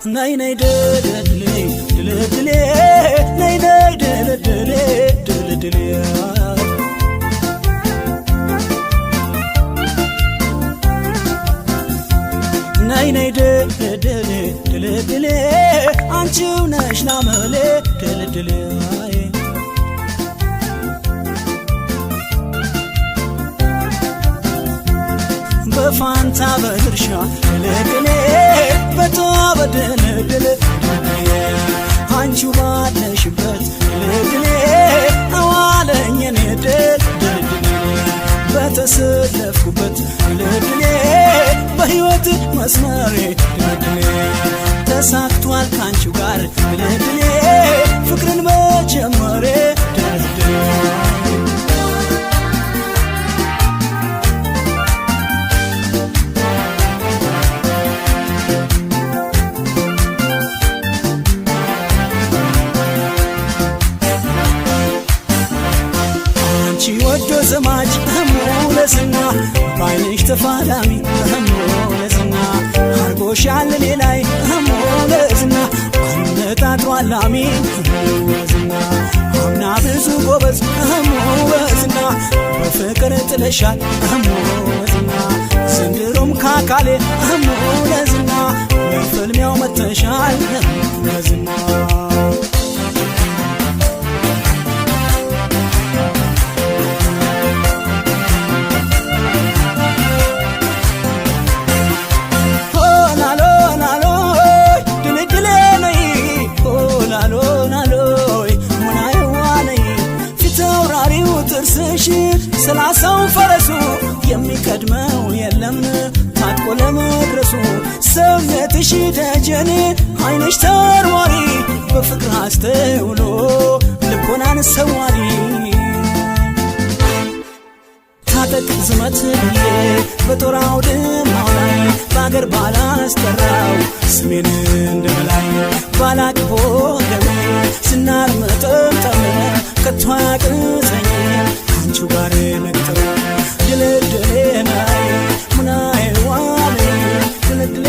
nay nay dele dele dele nay nay dele dele dele dele nay nay dele dele dele dele አንቺው ነሽ ናመሌ dele dele በፋንታ በድርሻ ለግኔ በተዋበ ደለደለ አንቺው ባለሽበት ለግኔ አዋለኝ እኔ ደለደለ በተሰለፍኩበት ለግኔ በሕይወት መስመሬ ደለደለ ተሳክቷል ካንቺው ጋር ለግኔ ፍቅርን መጀመሬ ደለደለ ዘማች ሙለስና ባይንሽ ተፋላሚ ሙለስና አርጎሻል ሌላይ ሙለስና አንጣጥዋላሚ ሙለስና አምና ብዙ ጎበዝ ሙለስና በፍቅር ጥለሻል ሙለስና ዘንድሮም ካካሌ ሙለስና በፍልሚያው መተሻል ሙለስና ሰላሳው ፈረሱ የሚቀድመው የለም ታጥቆ ለመድረሱ ሰውነትሽ ደጀን አይንሽ ተርዋሪ በፍቅር አስተውሎ ልቦናን ሰዋሪ ታጠቅ ዝመት በጦር አውድማው ላይ በአገር ባላስጠራው ስሜን እንደበላይ ባላቅቦ ደሜ ስናር መጠምጠም ከቶ አያቅተኝ አንቺው ጋር መቅጠር ድልድሌ ናይ ሙናዬ ዋኔ ድልድሌ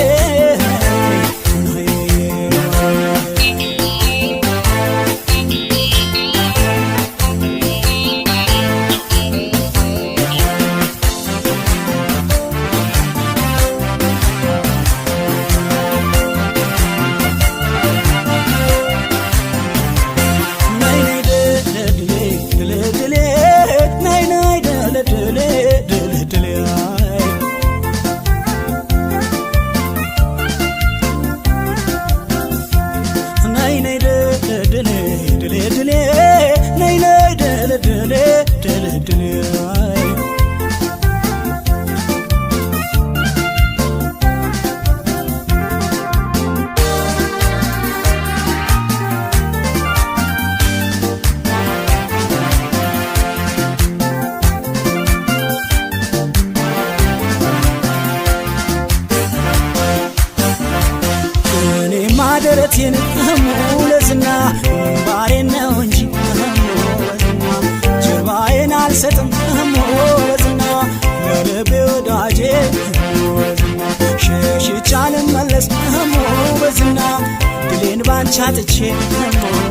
ማደረቴን ሙለስና ባሬን ነው እንጂ ሙለስና ጀርባዬን አልሰጥም ሙለስና ለልቤ ወዳጄ ሙለስና ሸሽቼ አልመለስ ሙለስና ድሌን ባንቺ አጥቼ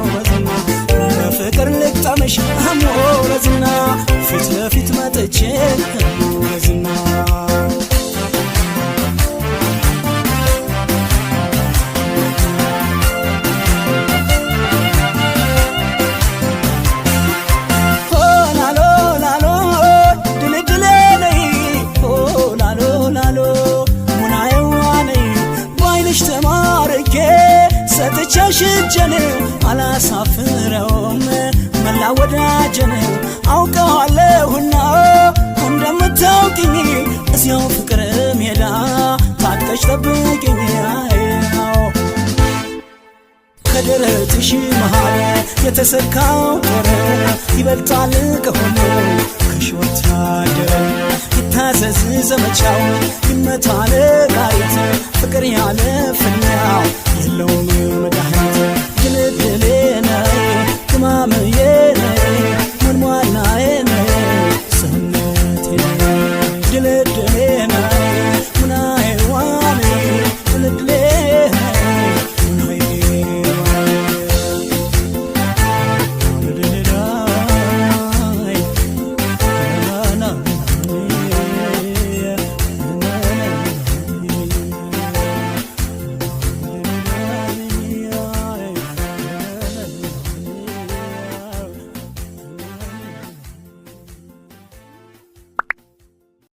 ሙለስና በፍቅር ልቅጠምሽ ሙለስና ፊት ለፊት መጥቼ ሙለስና ሙናዬ ሸሽጀነው አላሳፍረውም መላ ወዳጀነው አውቀዋለሁና እንደምታውቂኝ እዚያው ፍቅር ሜዳ ታጥቀሽ ጠብቂኝ ከደረትሽ መሃል የተሰካው ጦር ይበልጣል ከሆነ ከሾታደር ይታዘዝ ዘመቻው ይመታ ለጋይት ፍቅር ያለ ፍናው የለውም